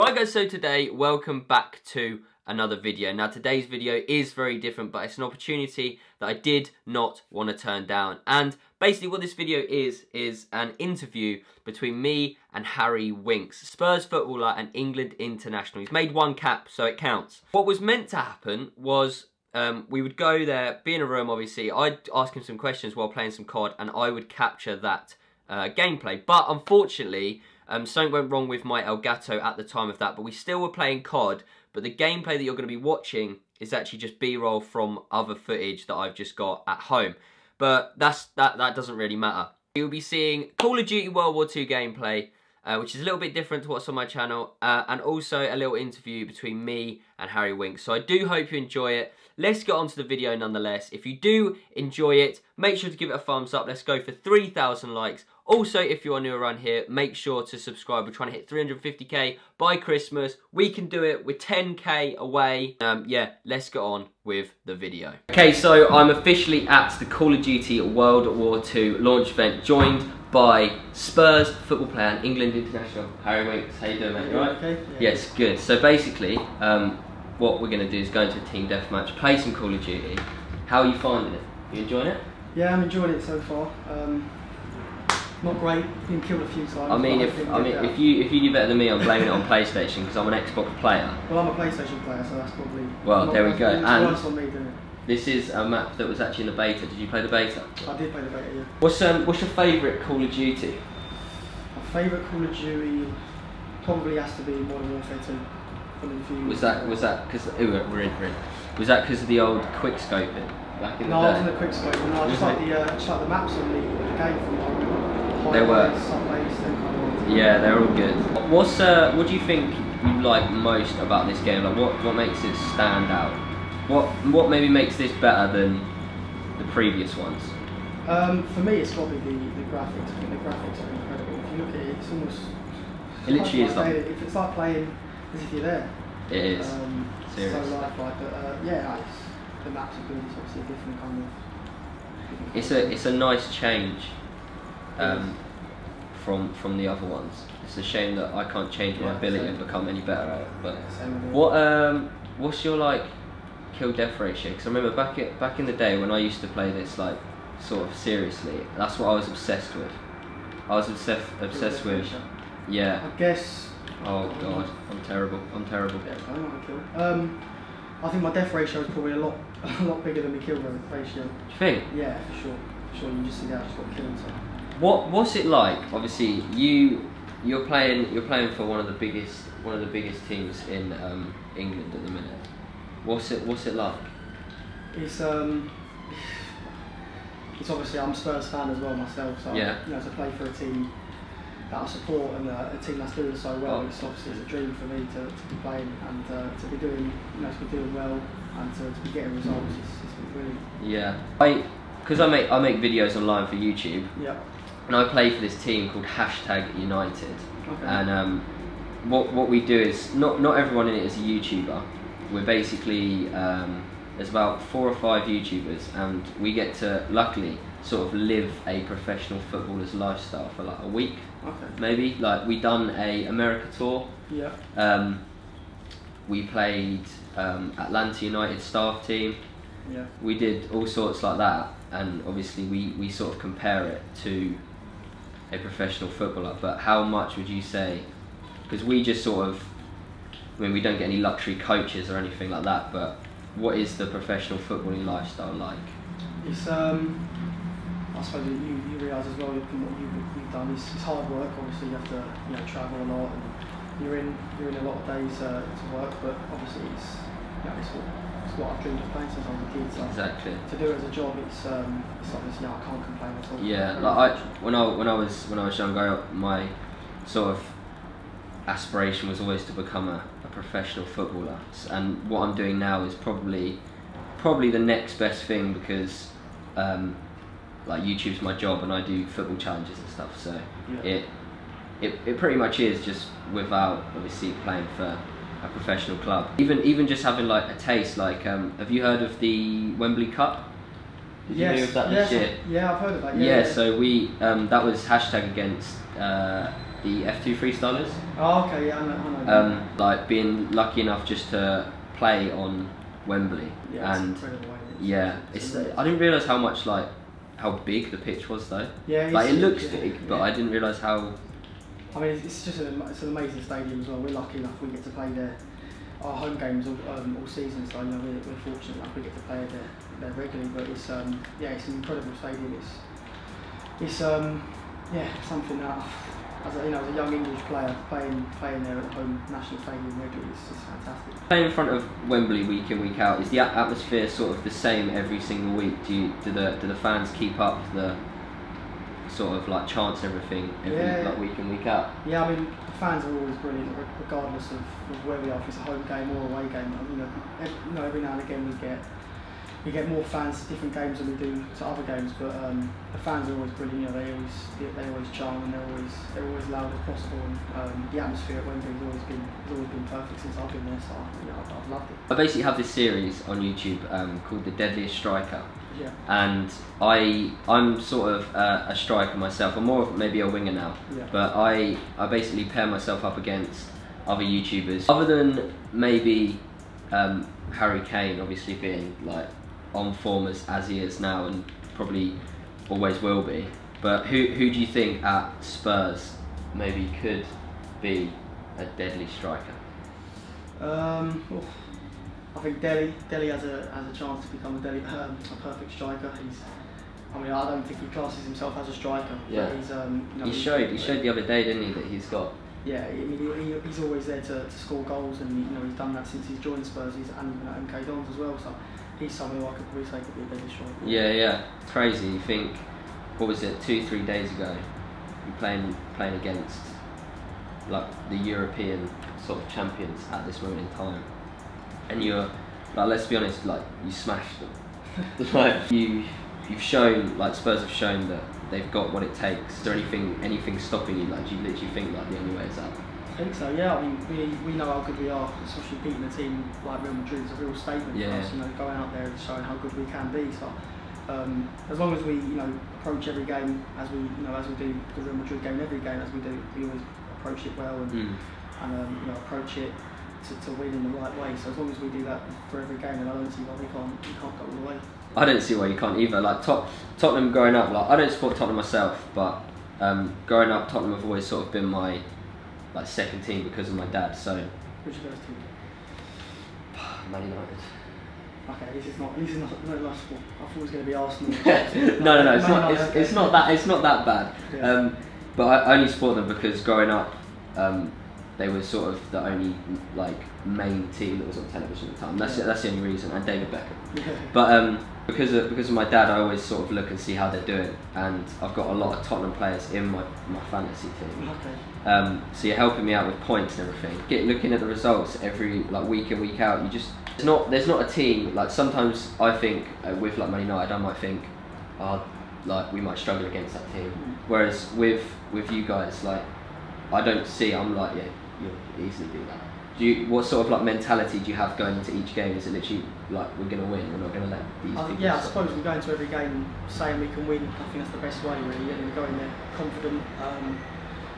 Right guys, so today, welcome back to another video. Now today's video is very different, but it's an opportunity that I did not want to turn down. And basically what this video is an interview between me and Harry Winks, Spurs footballer and England international. He's made one cap, so it counts. What was meant to happen was we would go there, be in a room obviously, I'd ask him some questions while playing some COD, and I would capture that gameplay. But unfortunately, something went wrong with my Elgato at the time of that, but we still were playing COD, but the gameplay that you're going to be watching is actually just B-roll from other footage that I've just got at home. But that doesn't really matter. You'll be seeing Call of Duty World War II gameplay, which is a little bit different to what's on my channel, and also a little interview between me and Harry Winks. So I do hope you enjoy it. Let's get on to the video nonetheless. If you do enjoy it, make sure to give it a thumbs up. Let's go for 3,000 likes. Also, if you are new around here, make sure to subscribe. We're trying to hit 350k by Christmas. We can do it. We're 10k away. Yeah, let's get on with the video. Okay, so I'm officially at the Call of Duty World War II launch event, joined by Spurs football player and England international, Harry Winks. How you doing, mate? You all right? Okay. Yeah. Yes, good. So basically, what we're going to do is go into a team deathmatch, play some Call of Duty. How are you finding it? You enjoying it? Yeah, I'm enjoying it so far. Not great, been killed a few times. I mean, if you do better than me, I'm blaming it on PlayStation because I'm an Xbox player. Well, I'm a PlayStation player, so that's probably. Well, there we go. And worse on me, doing it. This is a map that was actually in the beta. Did you play the beta? I did play the beta, yeah. What's your favourite Call of Duty? My favourite Call of Duty probably has to be Modern Warfare 2. Was that because we're in? Was that because of the old quick scoping back in the day? No, I wasn't a quick scoping. No, I just like the maps on the game from home. They were. Subways, them kind of. Yeah, they're all good. What do you think you like most about this game? Like, what makes it stand out? What maybe makes this better than the previous ones? For me, it's probably the graphics. I think the graphics are incredible. If you look at it, it's almost. It literally is like. If it's like playing as if you're there. It is. Seriously. So lifelike, but yeah, the maps are good. It's obviously a different kind of. It's a nice change. From the other ones. It's a shame that I can't change my ability and become any better at it. But what's your like kill death ratio? Because I remember back in the day when I used to play this like sort of seriously, that's what I was obsessed with. I was obsessed with. Yeah. I guess. Oh god, I'm terrible. Yeah, I don't want to kill. I think my death ratio is probably a lot bigger than the kill ratio. Do you think? Yeah, for sure. You just see that I just got killed. So. What's it like? Obviously, you're playing for one of the biggest teams in England at the minute. What's it like? It's obviously I'm a Spurs fan as well myself. So yeah. To play for a team that I support and a team that's doing so well, it's obviously a dream for me to be playing and to be doing well and to be getting results. It's been brilliant. Yeah. Because I make videos online for YouTube. Yeah. And I play for this team called #United. Okay. And what we do is not everyone in it is a YouTuber. We're basically there's about 4 or 5 YouTubers, and we get to luckily sort of live a professional footballer's lifestyle for like a week. Okay. Maybe like we done a America tour. Yeah. We played Atlanta United staff team. Yeah. We did all sorts like that, and obviously we sort of compare it to a professional footballer. But how much would you say? Because we just sort of, I mean, we don't get any luxury coaches or anything like that. But what is the professional footballing lifestyle like? It's I suppose you realise as well from what you've done. It's hard work. Obviously, you have to travel a lot, and you're in a lot of days to work. But obviously, it's what I've dreamed of playing since I was a kid. So exactly. To do it as a job, it's obviously I can't complain at all. Yeah, like when I was younger, my sort of aspiration was always to become a professional footballer, and what I'm doing now is probably the next best thing because like YouTube's my job and I do football challenges and stuff. So yeah. It pretty much is just without obviously playing for a professional club. Even just having like a taste, like have you heard of the Wembley Cup? Did you hear of that this year? Yeah, I've heard of that. Yeah, so we that was #against the F2 freestylers. Oh, okay, yeah, I know. Like being lucky enough just to play on Wembley, Yeah, and it's incredible, yeah, I didn't realise how big the pitch was though. Yeah, like it looks big, but I didn't realise how. I mean, it's just it's an amazing stadium as well. We're lucky enough we get to play there. Our home games all season, so you know we're fortunate enough we get to play there regularly. But it's yeah, it's an incredible stadium. It's yeah, something that as a young English player playing there at the home national stadium regularly, it's just fantastic. Playing in front of Wembley week in, week out, is the atmosphere sort of the same every single week? Do the fans keep up the sort of like chants and everything like week in, week out? Yeah, I mean the fans are always brilliant regardless of where we are, if it's a home game or away game. Every now and again we get more fans to different games than we do to other games, but the fans are always brilliant. They always charm, and they're always loud as possible. And the atmosphere at Wembley has always been perfect since I've been there. So I've loved it. I basically have this series on YouTube called The Deadliest Striker. Yeah. And I'm sort of a striker myself. I'm more of maybe a winger now. Yeah. But I basically pair myself up against other YouTubers, other than maybe Harry Kane, obviously being like on form as he is now and probably always will be. But who do you think at Spurs maybe could be a deadly striker? I think Dele has a chance to become a perfect striker. I don't think he classes himself as a striker. Yeah. But he showed the other day, didn't he, that he's got. Yeah, I mean he's always there to score goals, and he's done that since he's joined Spurs. He's and even at MK Dons as well. So he's someone who I could probably say could be a deadly striker. Yeah, it's crazy. You think, what was it, 2-3 days ago, you're playing against like the European sort of champions at this moment in time, and you're like, let's be honest, like you smashed them. Like you've shown, like Spurs have shown that they've got what it takes. Is there anything stopping you? Like do you literally think like the only way is up? I think so, yeah. I mean, we know how good we are, especially beating a team like Real Madrid is a real statement for us. Going out there and showing how good we can be. So as long as we approach every game as we do the Real Madrid game, every game as we do, we always approach it well and approach it to win in the right way. So as long as we do that for every game, then I don't see why we can't go all the way. I don't see why you can't either. Like Tottenham growing up, like I don't support Tottenham myself, but growing up, Tottenham have always sort of been my second team because of my dad. So which of those two? Man United. Okay, this is not last sport. I thought it was going to be Arsenal. no, it's not that bad. Yeah. But I only support them because growing up, they were sort of the only like main team that was on television at the time. That's the only reason, and David Beckham. Yeah. But because of my dad, I always sort of look and see how they're doing, and I've got a lot of Tottenham players in my fantasy team. Okay. So you're helping me out with points and everything. Looking at the results every like week in, week out, there's not a team. Like sometimes I think with like Man United, I might think, like we might struggle against that team. Whereas with you guys, like I don't see. I'm like, yeah, you'll easily do that. What sort of like mentality do you have going into each game? Is it literally like we're going to win, we're not going to let these people yeah, I suppose we go into every game saying we can win. I think that's the best way really, and we go in there confident,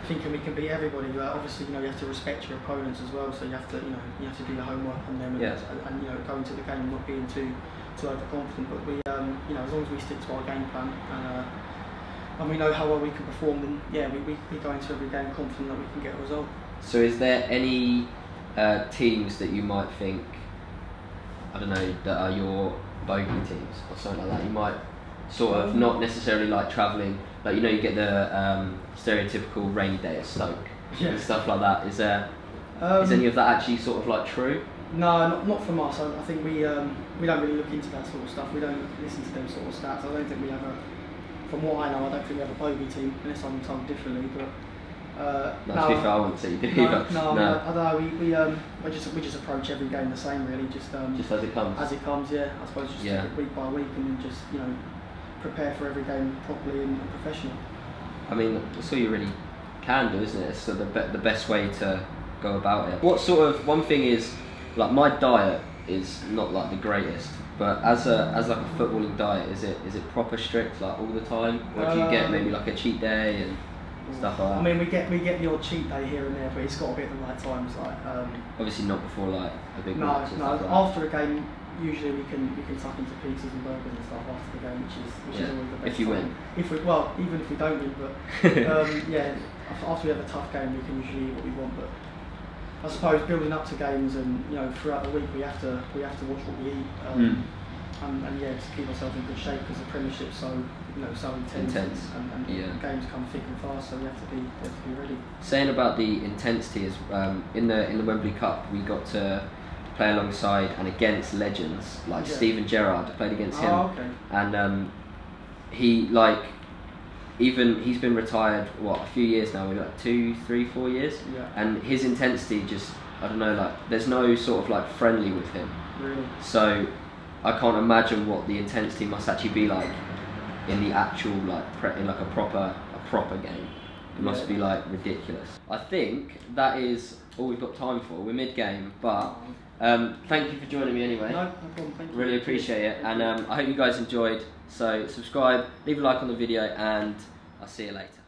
thinking we can beat everybody. Obviously, you have to respect your opponents as well, so you have to do your homework on them and go into the game not being too overconfident. But we as long as we stick to our game plan and we know how well we can perform, then yeah, we go into every game confident that we can get a result. So is there any teams that you might think, I don't know, that are your bogey teams or something like that? You might sort of not necessarily like travelling, like you get the stereotypical rainy day at Stoke and stuff like that. Is any of that actually sort of like true? No, not from us. I think we don't really look into that sort of stuff. We don't listen to them sort of stats. I don't think we have from what I know, I don't think we have a bogey team unless I'm told differently. But to be fair, I wouldn't say you do either. No. I don't know. We just approach every game the same, really. Just as it comes. As it comes, yeah. I suppose just take it week by week and just prepare for every game properly and professional. I mean, that's all you really can do, isn't it? It's the best way to go about it. What sort of one thing is like my diet is not like the greatest, but as like a footballing diet, is it proper strict like all the time, or do you get maybe like a cheat day and? stuff like that. I mean, we get the odd cheat day here and there, but it's got to be at the right times. Like obviously not before like a big no, match. no. After a game, usually we can tuck into pizzas and burgers and stuff after the game, which is always the best. If you win. Even if we don't win, but yeah, after we have a tough game, we can usually eat what we want. But I suppose building up to games and throughout the week we have to watch what we eat. And yeah, to keep ourselves in good shape because the Premiership's so so intense. And games come thick and fast, so we have to be ready. Saying about the intensity is in the Wembley Cup we got to play alongside and against legends like Steven Gerrard. Played against him, and he's been retired a few years now, maybe like 2, 3, 4 years, and his intensity just I don't know, like there's no sort of like friendly with him. Really? So I can't imagine what the intensity must actually be like in the actual in like a proper game. It must be like ridiculous. I think that is all we've got time for. We're mid-game, but thank you for joining me anyway. No problem. Thank you. Really appreciate it, and I hope you guys enjoyed. So subscribe, leave a like on the video, and I'll see you later.